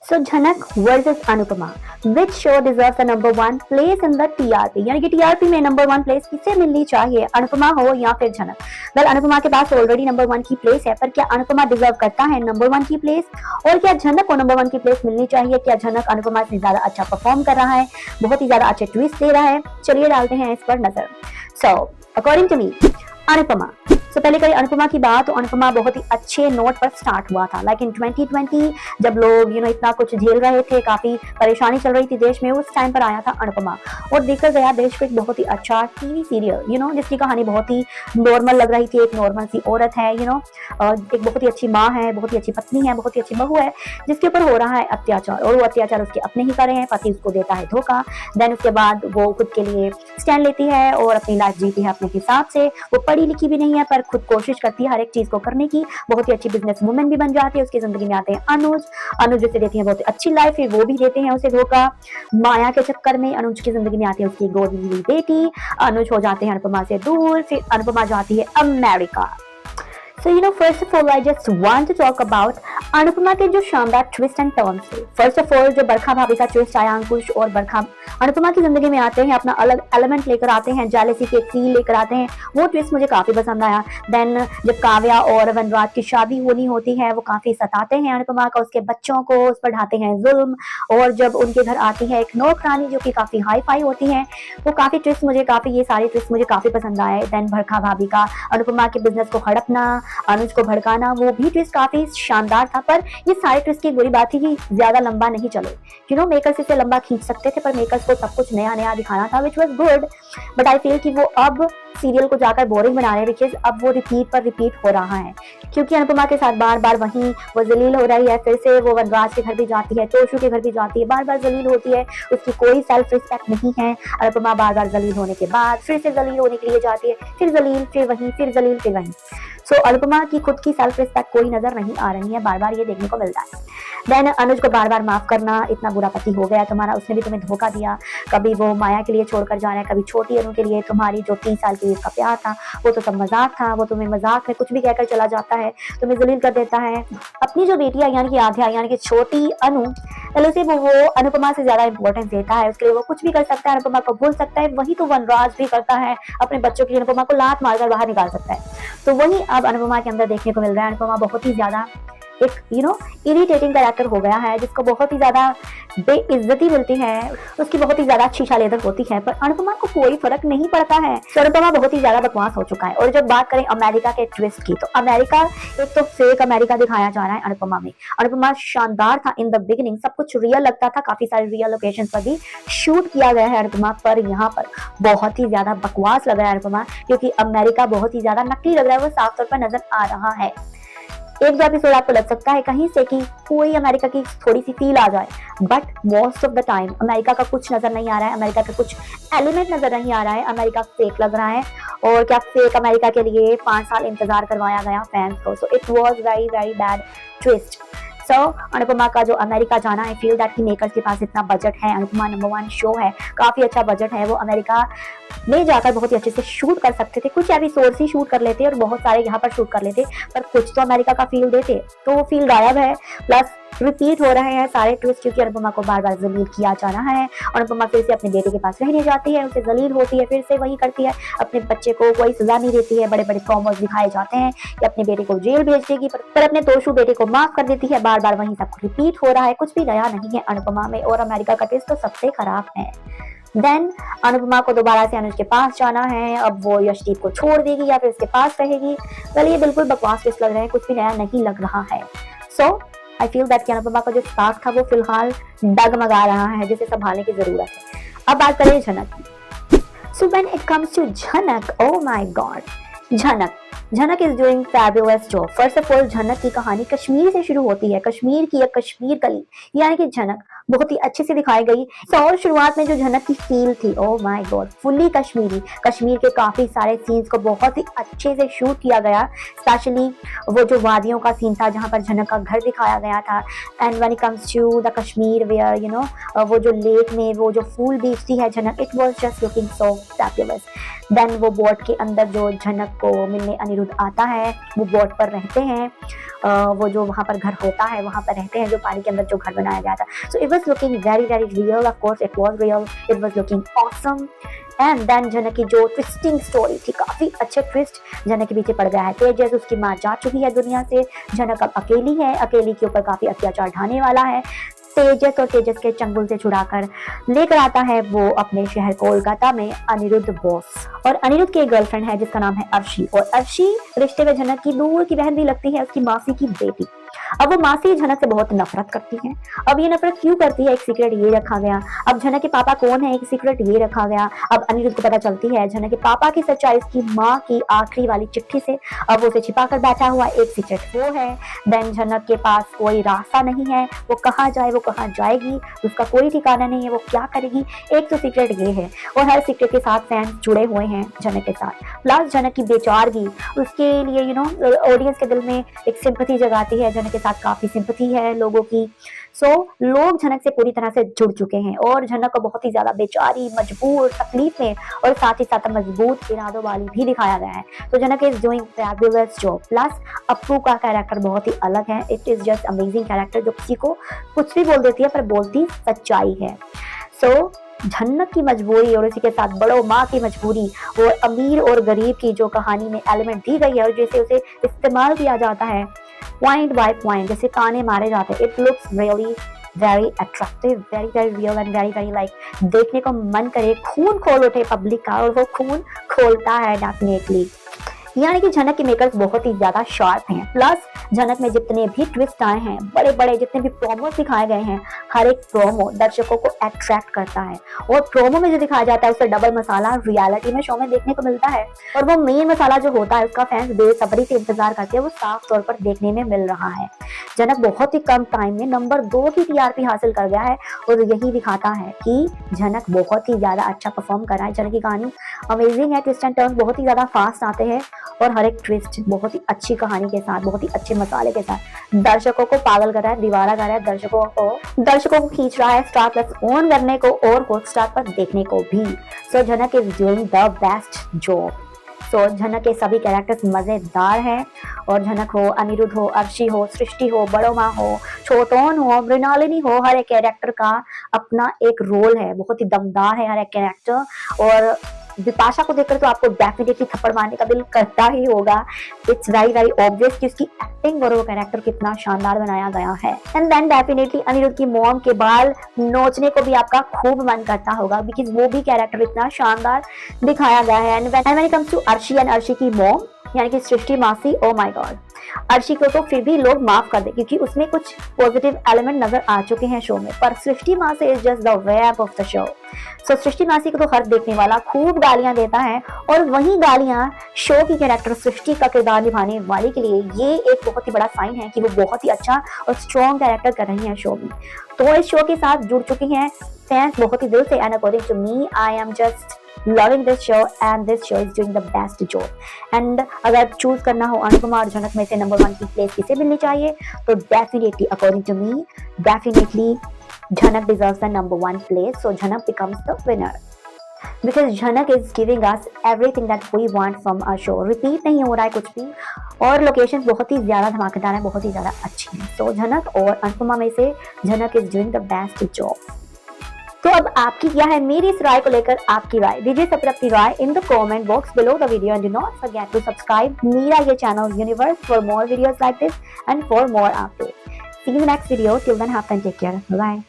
सो झनक versus Anupama, which show deserve the number one place in the TRP, यानी कि TRP में नंबर वन प्लेस किसे मिलनी चाहिए, अनुपमा हो या फिर झनक। वेल अनुपमा के पास ऑलरेडी नंबर वन की प्लेस है, पर क्या अनुपमा डिजर्व करता है नंबर वन की प्लेस, और क्या झनक को नंबर वन की प्लेस मिलनी चाहिए। क्या झनक अनुपमा से ज्यादा अच्छा परफॉर्म कर रहा है, बहुत ही ज्यादा अच्छे ट्विस्ट दे रहा है। चलिए डालते हैं इस पर नजर। So according to me Anupama, तो पहले करें अनुपमा की बात, तो अनुपमा बहुत ही अच्छे नोट पर स्टार्ट हुआ था। लाइक इन 2020 जब लोग इतना कुछ झेल रहे थे, काफी परेशानी चल रही थी देश में, उस टाइम पर आया था अनुपमा और देखा गया देश को एक बहुत ही अच्छा टीवी सीरियल जिसकी कहानी बहुत ही नॉर्मल लग रही थी। एक नॉर्मल सी औरत है एक बहुत ही अच्छी माँ है, बहुत ही अच्छी पत्नी है, बहुत ही अच्छी बहू है, जिसके ऊपर हो रहा है अत्याचार, और वो अत्याचार उसके अपने ही कर रहे हैं, पति उसको देता है धोखा। देन उसके बाद वो खुद के लिए स्टैंड लेती है और अपनी लाइफ जीती है अपने हिसाब से। वो पढ़ी लिखी भी नहीं है, पर खुद कोशिश करती है हर एक चीज को करने की, बहुत ही अच्छी बिजनेस वुमेन भी बन जाती है। उसकी जिंदगी में आते हैं अनुज जिसे देती है बहुत ही अच्छी लाइफ, फिर वो भी देते हैं उसे धोखा। माया के चक्कर में अनुज की जिंदगी में आती है उसकी गोद ली बेटी, अनुज हो जाते हैं अनुपमा से दूर, फिर अनुपमा जाती है America. So first of all I just want to talk about Anupama के जो शानदार ट्विस्ट एंड टर्न थे। फर्स्ट ऑफ ऑल जो बरखा भाभी का ट्विस्ट आया, अंकुश और बरखा अनुपमा की जिंदगी में आते हैं, अपना अलग एलिमेंट लेकर आते हैं, जेलेसी की एक फील लेकर आते हैं, वो ट्विस्ट मुझे काफी पसंद आया। देन जब काव्या और वनराज की शादी होनी होती है, वो काफी सताते हैं अनुपमा का, उसके बच्चों को उस पर ढाते हैं जुल्म, और जब उनके घर आती है एक नौकरानी जो कि काफी हाई फाई होती है, वो काफी ट्विस्ट मुझे ये सारे ट्विस्ट मुझे काफी पसंद आए। देन बरखा भाभी का अनुपमा के बिजनेस को हड़पना, अनुज को भड़काना, वो भी ट्विस्ट काफी शानदार था। पर ये सारे ट्विस्ट की बुरी बात थी कि ज्यादा लंबा नहीं चले। मेकर्स इसे लंबा खींच सकते थे, पर मेकर्स को सब कुछ नया नया दिखाना था, which was good. But I feel कि वो अब सीरियल को जाकर बोरिंग बना रहे हैं, बिकॉज अब वो रिपीट पर रिपीट हो रहा है, क्योंकि अनुपमा के साथ बार बार वहीं वो जलील हो रही है। फिर से वो वनराज के घर भी जाती है, तोशु के घर भी जाती है, बार बार जलील होती है, उसकी कोई सेल्फ रिस्पेक्ट नहीं है। अनुपमा बार बार जलील होने के बाद फिर से जलील होने के लिए जाती है, फिर जलील, फिर वहीं, फिर जलील, फिर वहीं। सो अनुपमा की खुद की सेल्फ रिस्पेक्ट कोई नजर नहीं आ रही है, बार बार ये देखने को मिलता है। देन अनुज को बार बार माफ करना, इतना बुरा पति हो गया तुम्हारा, उसने भी तुम्हें धोखा दिया, कभी वो माया के लिए छोड़कर जा रहा है, कभी छोटी अनु के लिए। तुम्हारी जो 30 साल के लिए उसका प्यार था वो तो सब मजाक था, वो तुम्हें मजाक में कुछ भी कहकर चला जाता है, तुम्हें जलील कर देता है। अपनी जो बेटी है यानी कि आध्या, यानी कि छोटी अनु, उसे वो अनुपमा से ज्यादा इंपॉर्टेंस देता है, उसके लिए वो कुछ भी कर सकता है, अनुपमा को भूल सकता है। वही तो वनराज भी करता है, अपने बच्चों के लिए अनुपमा को लात मारकर बाहर निकाल सकता है। तो वही अब अनुपमा के अंदर देखने को मिल रहा है। अनुपमा बहुत ही ज्यादा एक इरिटेटिंग कैरेक्टर हो गया है, जिसको बहुत ही ज्यादा बेइज्जती मिलती है, उसकी बहुत ही ज्यादा शीशा लेदर होती है, पर अनुपमा को कोई फर्क नहीं पड़ता है। तो अनुपमा बहुत ही ज्यादा बकवास हो चुका है। और जब बात करें अमेरिका के ट्विस्ट की, तो अमेरिका एक तो फेक अमेरिका दिखाया जा रहा है अनुपमा में। अनुपमा शानदार था इन द बिगिनिंग, सब कुछ रियल लगता था, काफी सारे रियल लोकेशन पर भी शूट किया गया है अनुपमा, पर यहाँ पर बहुत ही ज्यादा बकवास लग रहा है अनुपमा, क्योंकि अमेरिका बहुत ही ज्यादा नकली लग रहा है, वो साफ तौर पर नजर आ रहा है। एक दो एपिसोड आपको लग सकता है कहीं से कि कोई अमेरिका की थोड़ी सी फील आ जाए, but most of the time America का कुछ नजर नहीं आ रहा है, अमेरिका का कुछ एलिमेंट नजर नहीं आ रहा है, अमेरिका फेक लग रहा है। और क्या फेक अमेरिका के लिए 5 साल इंतजार करवाया गया फैंस को। So it was very very bad twist. So Anupama का जो अमेरिका जाना है, फील दैट की मेकर्स के पास इतना बजट है, अनुपमा नंबर 1 शो है, काफी अच्छा बजट है, वो अमेरिका में जाकर बहुत ही अच्छे से शूट कर सकते थे, कुछ एपिसोड्स ही शूट कर लेते और बहुत सारे यहाँ पर शूट कर लेते, पर कुछ तो अमेरिका का फील देते। तो वो फील गायब है, प्लस रिपीट हो रहे हैं सारे ट्विस्ट, क्योंकि अनुपमा को बार बार जलील किया जा रहा है। अनुपमा फिर से अपने बेटे के पास रहने जाती है, उसे जलील होती है, फिर से वही करती है, अपने बच्चे को कोई सजा नहीं देती है, बड़े बड़े प्रॉमिस दिखाए जाते हैं कि अपने बेटे को जेल भेज देगी, पर अपने तोशु बेटे को माफ कर देती है। बार बार वही सब रिपीट हो रहा है, कुछ भी नया नहीं है अनुपमा में, और अमेरिका का ट्विस्ट तो सबसे खराब है। देन अनुपमा को दोबारा से अनुज के पास जाना है, अब वो यशदीप को छोड़ देगी या फिर उसके पास रहेगी। well, ये बिल्कुल बकवास ट्विस्ट लग रहे हैं, कुछ भी नया नहीं लग रहा है। सो आई फील दैट अनुपमा का जो स्पार्क था वो फिलहाल डगमगा रहा है, जिसे संभालने की जरूरत है। अब बात करें झनक की। So when it comes to Jhanak, oh my God, Jhanak is doing fabulous job. First of all Jhanak की कहानी कश्मीर से शुरू होती है, कश्मीर की एक कश्मीर कली यानी कि झनक बहुत ही अच्छे से दिखाई गई। तो और शुरुआत में जो झनक की फील थी, ओह my God, fully Kashmiri, Kashmir के काफी सारे सीन्स को बहुत ही अच्छे से शूट किया गया। स्पेशली वो जो वादियों का सीन था जहाँ पर झनक का घर दिखाया गया था। And when it comes to the Kashmir where वो जो लेक में वो जो फूल बेचती है Jhanak, it was just looking so fabulous. Then वो बोट के अंदर जो झनक को मिलने अनिरुद्ध आता है, वो बोट पर रहते हैं, वो जो वहाँ पर घर होता है वहाँ पर रहते हैं, जो पानी के अंदर जो घर बनाया गया था। So it was looking very very real, of course it was real, it was looking awesome. And then Jhanak की जो ट्विस्टिंग स्टोरी थी, काफी अच्छे ट्विस्ट झनक के पीछे पड़ गया है। तेजस उसकी माँ जा चुकी है दुनिया से, झनक अब अकेली है, अकेली के ऊपर काफी अत्याचार ढाने वाला है। तेजस और तेजस के चंगुल से छुड़ाकर लेकर आता है वो अपने शहर कोलकाता में अनिरुद्ध बोस। और अनिरुद्ध की एक गर्लफ्रेंड है जिसका नाम है अर्शी, और अर्शी रिश्ते में झनक की दूर की बहन भी लगती है, उसकी मासी की बेटी। अब वो मासी झनक से बहुत नफरत करती है। अब ये नफरत क्यों करती है, एक सीक्रेट ये रखा गया। अब झनक के पापा कौन है, एक सीक्रेट ये रखा गया। अब अनिरुद्ध को पता चलती है झनक के पापा की सच्चाई उसकी माँ की आखिरी वाली चिट्ठी से। अब वो उसे छिपा कर बैठा हुआ, एक सीक्रेट वो है। देन झनक के पास कोई रास्ता नहीं है, वो कहाँ जाए, वो कहाँ जाएगी, उसका कोई ठिकाना नहीं है, वो क्या करेगी, एक तो सीक्रेट ये है। और हर सीक्रेट के साथ फैंस जुड़े हुए हैं झनक के साथ। प्लस झनक की बेचारगी उसके लिए ऑडियंस के दिल में एक सिंपैथी जगाती है, झनक के साथ काफी सिंपैथी है लोगों की। सो लोग झनक से पूरी तरह से जुड़ चुके हैं, और झनक को बहुत ही ज्यादा बेचारी, मजबूर, तकलीफ में और साथ ही साथ मजबूत इरादों वाली भी दिखाया गया है। तो झनक is doing fabulous job. Plus Appu का कैरेक्टर बहुत ही अलग है, it is just amazing character, जो किसी को कुछ भी बोल देती है पर बोलती सच्चाई है। सो झनक की मजबूरी और इसी के साथ बड़ो माँ की मजबूरी, वो अमीर और गरीब की जो कहानी में एलिमेंट दी गई है और जैसे उसे इस्तेमाल किया जाता है पॉइंट बाय पॉइंट, जैसे ताने मारे जाते हैं, it looks really very attractive, very very real and very very like देखने को मन करे, खून खोल उठे पब्लिक का, और वो खून खोलता है डेफिनेटली। यानी कि झनक के मेकर्स बहुत ही ज्यादा शार्प हैं। प्लस झनक में जितने भी ट्विस्ट आए हैं, बड़े बड़े जितने भी प्रोमो दिखाए गए हैं, हर एक प्रोमो दर्शकों को अट्रैक्ट करता है। और प्रोमो में जो दिखाया जाता है उससे डबल मसाला रियलिटी में शो में देखने को मिलता है। और वो मेन मसाला जो होता है उसका फैंस बेसब्री से इंतजार करते हैं, वो साफ तौर पर देखने में मिल रहा है। झनक बहुत ही कम टाइम में नंबर 2 की टीआरपी हासिल कर गया है, और यही दिखाता है कि झनक बहुत ही ज्यादा अच्छा परफॉर्म कर रहा है। झनक की कहानी अमेजिंग है, ट्विस्ट एंड टर्न बहुत ही ज्यादा फास्ट आते हैं, और हर एक ट्विस्ट बहुत ही अच्छी कहानी के साथ, बहुत ही अच्छे मसाले के साथ दर्शकों को पागल कर रहा है, दीवाना कर रहा है, दर्शकों को खींच रहा है स्टार प्लस ऑन करने को और हॉटस्टार पर देखने को भी। So Jhanak is doing the best job. So Jhanak के सभी कैरेक्टर्स मजेदार हैं, और झनक हो, अनिरुद्ध हो, अर्शी हो, सृष्टि हो, बड़ो माँ हो, छोटोन हो, मृणालिनी हो, हर एक कैरेक्टर का अपना एक रोल है, बहुत ही दमदार है हर एक कैरेक्टर। और बिपाशा को देखकर तो आपको डेफिनेटली थप्पड़ मारने का दिल करता ही होगा। इट्स वेरी वेरी ऑब्वियस कि उसकी एक्टिंग और वो कैरेक्टर कितना शानदार बनाया गया है। एंड देन डेफिनेटली अनिरुद्ध की मॉम के बाल नोचने को भी आपका खूब मन करता होगा, बिकॉज वो भी कैरेक्टर इतना शानदार दिखाया गया है। And when it comes to Arshi and Arshi की मॉम यानी कि सृष्टि मासी, ओ माय गॉड, अर्शी को तो फिर भी लोग माफ कर दे क्योंकि उसमें कुछ पॉजिटिव एलिमेंट नजर आ चुके हैं शो में, पर सृष्टि मासी is just the web of the show. So Srishti मासी को तो हर देखने वाला खूब गालियां देता है, और वही गालियां शो की कैरेक्टर सृष्टि का किरदार निभाने वाले के लिए ये एक बहुत ही बड़ा साइन है कि वो बहुत ही अच्छा और स्ट्रॉन्ग कैरेक्टर कर रही है शो में। तो इस शो के साथ जुड़ चुकी हैं फैंस बहुत ही दिल से, and according to me I am just loving this show and this show is doing the best job. And अगर चूज करना हो अनुपमा और झनक में से नंबर 1 की प्लेस किसे मिलनी चाहिए, तो definitely according to me definitely Jhanak deserves the number 1 place. So झनक becomes the winner because झनक is giving us everything that we want from our show. Repeat नहीं हो रहा है कुछ भी, और लोकेशन बहुत ही ज्यादा धमाकेदार है, बहुत ही ज्यादा अच्छी है। तो झनक और अनुपमा में से झनक is doing the best job. तो अब आपकी क्या है मेरी इस राय को लेकर आपकी राय, दीजिए सब अपनी राय in the comment box below the video, and do not forget to subscribe मेरा ये channel universe for more videos like this and for more updates. See you next video, till then have fun, take care, bye.